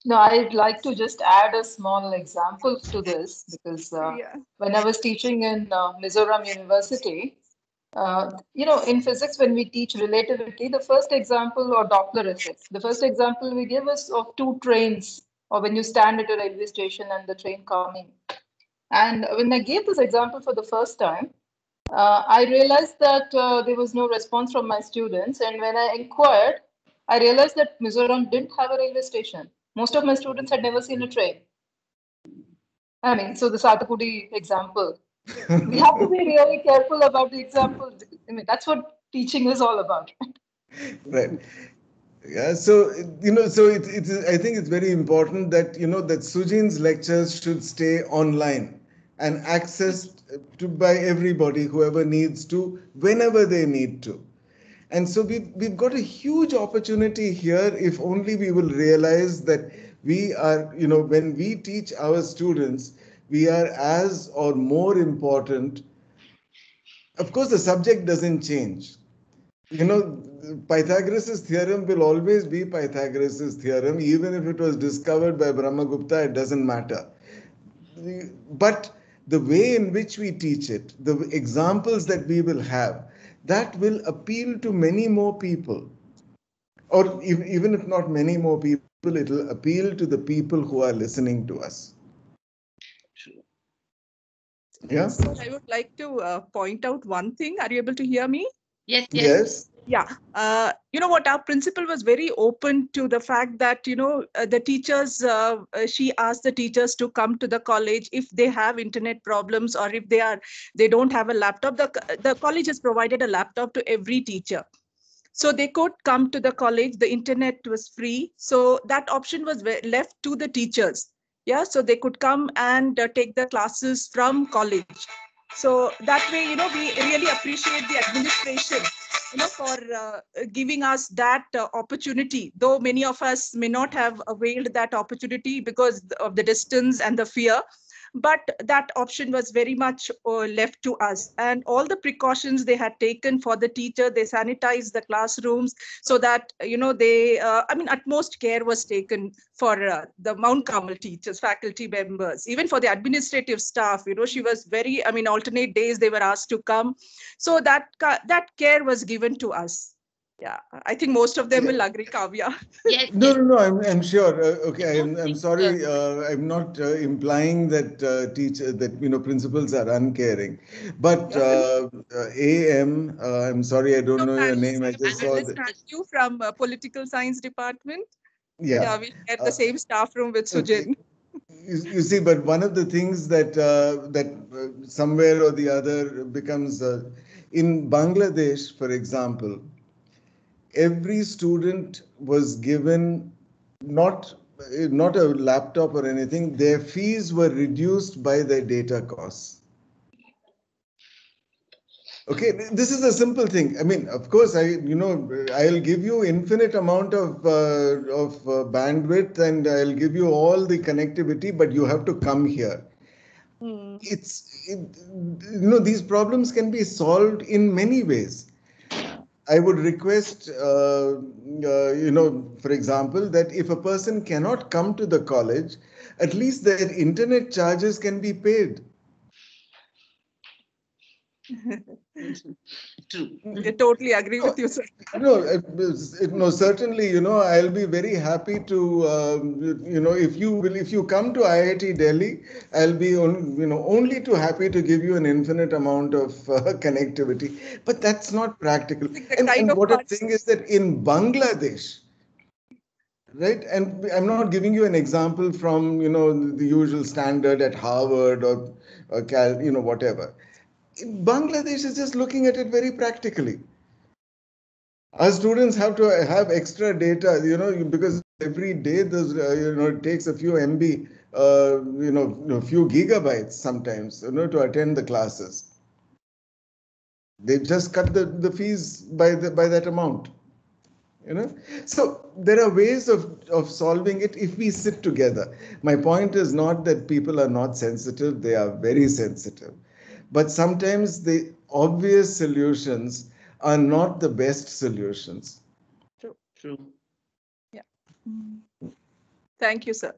No, I'd like to just add a small example to this, because Yeah. when I was teaching in Mizoram University, In physics, when we teach relativity, the first example, or Doppler effect, the first example we give is of two trains, or when you stand at a railway station and the train coming. And when I gave this example for the first time, I realized that there was no response from my students. And when I inquired, I realized that Mizoram didn't have a railway station. Most of my students had never seen a train. I mean, so the Satakudi example, we have to be really careful about the example. I mean, that's what teaching is all about. Right. Yeah, so so I think it's very important that that Sujin's lectures should stay online and accessed by everybody, whoever needs to, whenever they need to. And so we've got a huge opportunity here if only we will realize that we are, when we teach our students, we are as or more important. Of course, the subject doesn't change. Pythagoras' theorem will always be Pythagoras' theorem, even if it was discovered by Brahmagupta, it doesn't matter. But the way in which we teach it, the examples that we will have, that will appeal to many more people. Or even if not many more people, it will appeal to the people who are listening to us. Yeah. So I would like to point out one thing. Are you able to hear me? Yes, yes. Yes. Yeah. You know what? Our principal was very open to the fact that, the teachers, she asked the teachers to come to the college if they have internet problems or if they don't have a laptop. The college has provided a laptop to every teacher. So they could come to the college. The internet was free. So that option was left to the teachers. Yeah, so they could come and take the classes from college. So that way, we really appreciate the administration, for giving us that opportunity, though many of us may not have availed that opportunity because of the distance and the fear. But that option was very much left to us, and all the precautions they had taken for the teacher, they sanitized the classrooms so that they utmost care was taken for the Mount Carmel teachers, faculty members, even for the administrative staff. She was very, alternate days they were asked to come, so that care was given to us. Yeah, I think most of them will agree, Kavya. Yes, No, yes. no, no. I'm sure. Okay, I'm sorry. I'm not implying that principals are uncaring, but AM. I'm sorry, I don't know your name. I just saw that. Thank you from political science department. Yeah. Yeah, we share the same staff room with Okay. Sujin. You see, but one of the things that somewhere or the other becomes in Bangladesh, for example, every student was given not not a laptop or anything. Their fees were reduced by their data costs. Okay, this is a simple thing. I mean, of course, I'll give you infinite amount of bandwidth, and I'll give you all the connectivity, but you have to come here. These problems can be solved in many ways. I would request, for example, that if a person cannot come to the college, at least their internet charges can be paid. True. I totally agree with you, sir. No, certainly, I'll be very happy to, if you come to IIT Delhi, I'll be, only too happy to give you an infinite amount of connectivity. But that's not practical. And what I'm saying is that in Bangladesh, right, and I'm not giving you an example from, the usual standard at Harvard or whatever. Bangladesh is just looking at it very practically. Our students have to have extra data, because every day it takes a few MB, a few gigabytes sometimes, to attend the classes. They've just cut the fees by that amount. So there are ways of solving it if we sit together. My point is not that people are not sensitive, they are very sensitive. But sometimes the obvious solutions are not the best solutions. True. Yeah. Thank you, sir.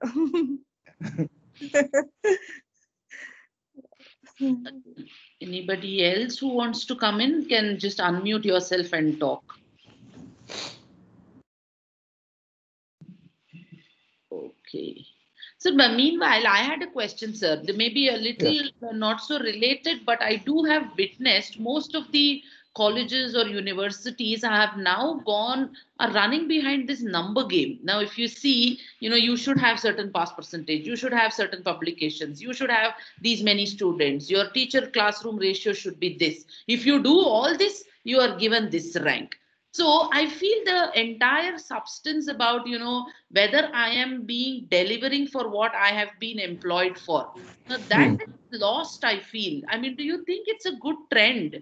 Anybody else who wants to come in can just unmute yourself and talk. Okay. So, but meanwhile, I had a question, sir. They may be a little not so related, but I do have witnessed most of the colleges or universities have now are running behind this number game. Now, if you see, you should have certain pass percentage, you should have certain publications, you should have these many students, your teacher classroom ratio should be this. If you do all this, you are given this rank. So I feel the entire substance about, whether I am being delivering for what I have been employed for. Now that is lost, I feel. I mean, do you think it's a good trend?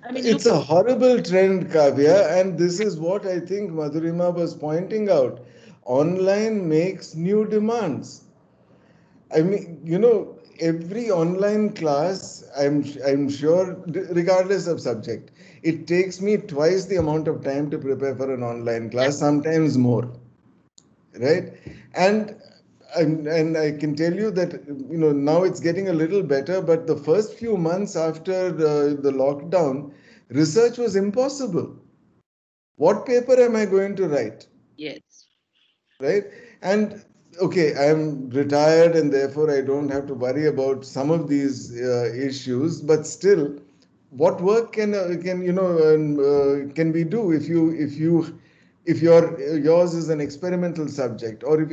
I mean, It's a horrible trend, Kavya, and this is what I think Madhurima was pointing out. Online makes new demands. I mean, every online class, I'm sure, regardless of subject, it takes me twice the amount of time to prepare for an online class, sometimes more, right? And and I can tell you that now it's getting a little better, but the first few months after the lockdown, research was impossible. What paper am I going to write? yes. Right? And okay, I'm retired and therefore I don't have to worry about some of these issues, but still, what work can we do if yours is an experimental subject, or if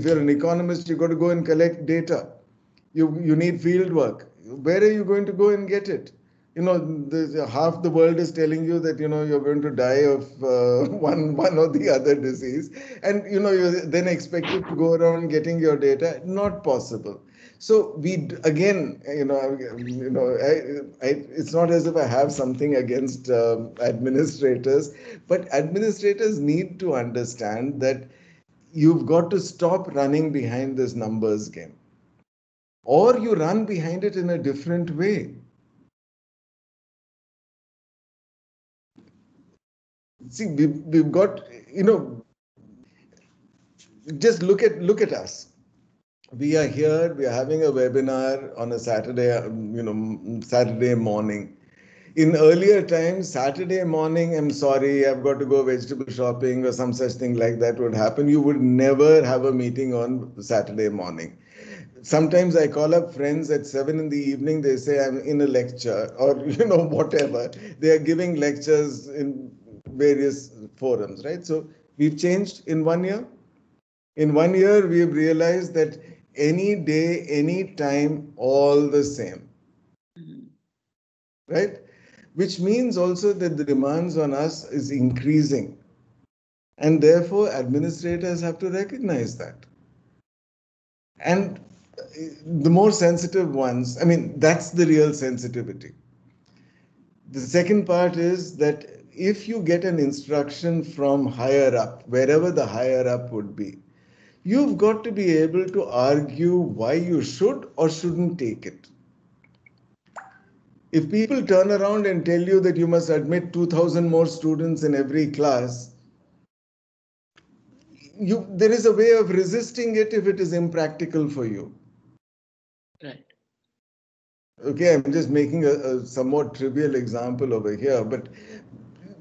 you're an economist, you've got to go and collect data. You need field work. Where are you going to go and get it? Half the world is telling you that you're going to die of one or the other disease, and you're then expected to go around getting your data. Not possible. So again, it's not as if I have something against administrators, but administrators need to understand that you've got to stop running behind this numbers game, or you run behind it in a different way. See, we've got, just look at us. We are here, we are having a webinar on a Saturday, Saturday morning. In earlier times, Saturday morning, I'm sorry, I've got to go vegetable shopping or some such thing like that would happen. You would never have a meeting on Saturday morning. Sometimes I call up friends at 7 in the evening, they say I'm in a lecture or, whatever. They are giving lectures in various forums, right? So we've changed in 1 year. In 1 year, we've realized that any day, any time, all the same, right? Which means also that the demands on us is increasing. And therefore, administrators have to recognize that. And the more sensitive ones, I mean, that's the real sensitivity. The second part is that if you get an instruction from higher up, wherever the higher up would be, you've got to be able to argue why you should or shouldn't take it. If people turn around and tell you that you must admit 2,000 more students in every class, there is a way of resisting it if it is impractical for you. Right. Okay, I'm just making a somewhat trivial example over here, but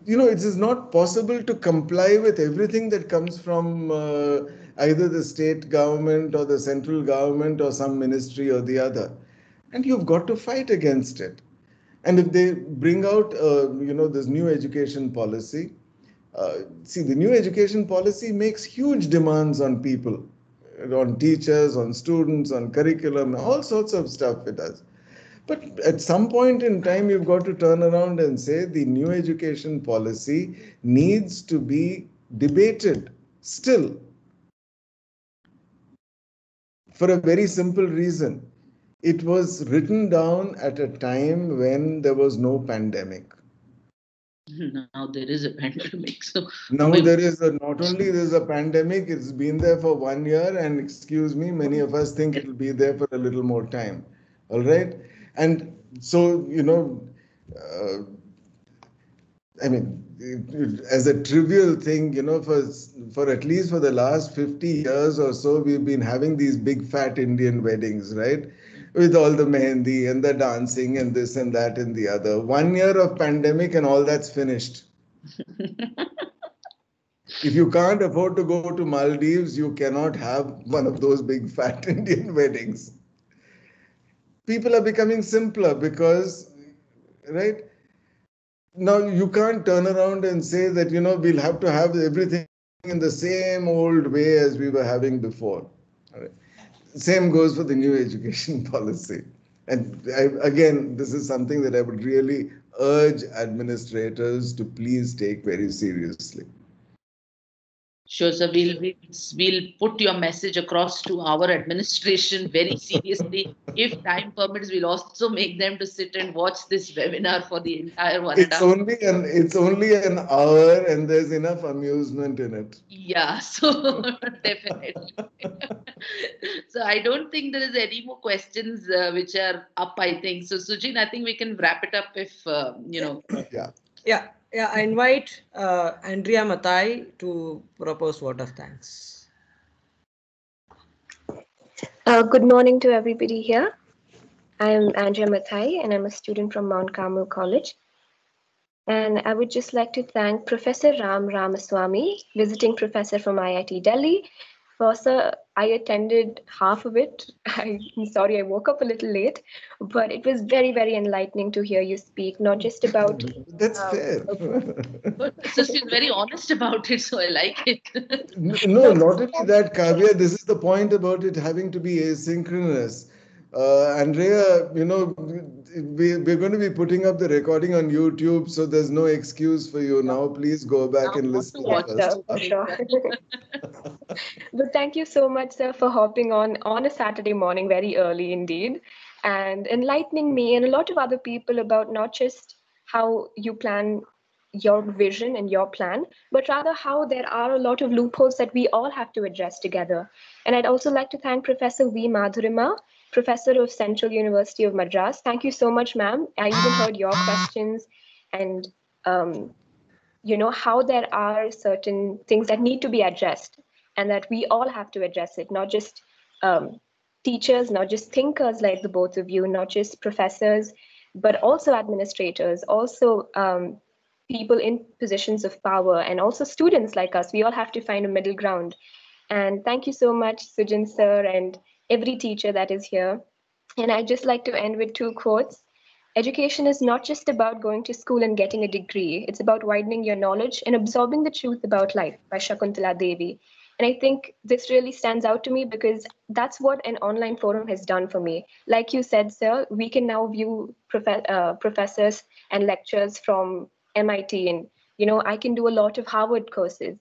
it is not possible to comply with everything that comes from either the state government or the central government or some ministry or the other. And you've got to fight against it. And if they bring out, this new education policy, see, the new education policy makes huge demands on people, on teachers, on students, on curriculum, all sorts of stuff it does. But at some point in time, you've got to turn around and say the new education policy needs to be debated still, for a very simple reason. It was written down at a time when there was no pandemic. Now there is a pandemic. So now not only there's a pandemic, it's been there for 1 year, and excuse me, many of us think it'll be there for a little more time. All right. And so, I mean, as a trivial thing, for at least for the last 50 years or so, we've been having these big fat Indian weddings, right? with all the mehendi and the dancing and this and that and the other. 1 year of pandemic and all that's finished. If you can't afford to go to Maldives, you cannot have one of those big fat Indian weddings. People are becoming simpler because, right? Now you can't turn around and say that, we'll have to have everything in the same old way as we were having before. All right. Same goes for the new education policy. And again, this is something that I would really urge administrators to please take very seriously. Sure, sir. We'll put your message across to our administration very seriously. If time permits, we'll also make them to sit and watch this webinar for the entire 1.5 It's only an hour, and there's enough amusement in it. Yeah, so definitely. So I don't think there is any more questions which are up, I think. So Sujin, I think we can wrap it up if, Yeah. Yeah, I invite Andrea Matai to propose vote of thanks. Good morning to everybody here. I am Andrea Mathai and I'm a student from Mount Carmel College. And I would just like to thank Professor Ram Ramaswamy, visiting professor from IIT Delhi. Sir, I attended half of it. I'm sorry I woke up a little late, but it was very, very enlightening to hear you speak, not just about... That's fair. So she's very honest about it, so I like it. No, not only that, Kavya, this is the point about it having to be asynchronous. Andrea, we're going to be putting up the recording on YouTube, so there's no excuse for you now. Please go back and listen to the first for sure. But thank you so much, sir, for hopping on a Saturday morning very early indeed, and enlightening me and a lot of other people about not just how you plan your vision and your plan, but rather how there are a lot of loopholes that we all have to address together. And I'd also like to thank Professor V. Madhurima, Professor of Central University of Madras. Thank you so much, ma'am. I even heard your questions and how there are certain things that need to be addressed and that we all have to address it, not just teachers, not just thinkers like the both of you, not just professors, but also administrators, also people in positions of power, and also students like us. We all have to find a middle ground. And thank you so much, Sujin sir, and every teacher that is here. And I'd just like to end with 2 quotes. Education is not just about going to school and getting a degree. It's about widening your knowledge and absorbing the truth about life, by Shakuntala Devi. And I think this really stands out to me because that's what an online forum has done for me. Like you said, sir, we can now view professors and lectures from MIT, and I can do a lot of Harvard courses.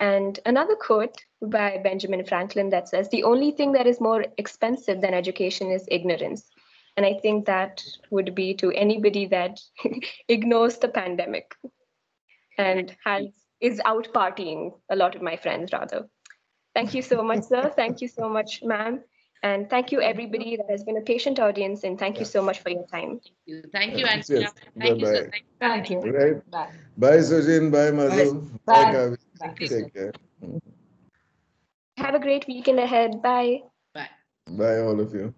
And another quote by Benjamin Franklin that says, "The only thing that is more expensive than education is ignorance." And I think that would be to anybody that ignores the pandemic and is out partying, a lot of my friends rather. Thank you so much, sir. Thank you so much, ma'am. And thank you, everybody that has been a patient audience. And thank you so much for your time. Thank you, Andrea. Yes. Thank you, sir. Thank you. Right. Bye. Bye, Sujin. Bye, Madhu. Bye. Kavi. Bye. Take care. Have a great weekend ahead. Bye. Bye. Bye, all of you.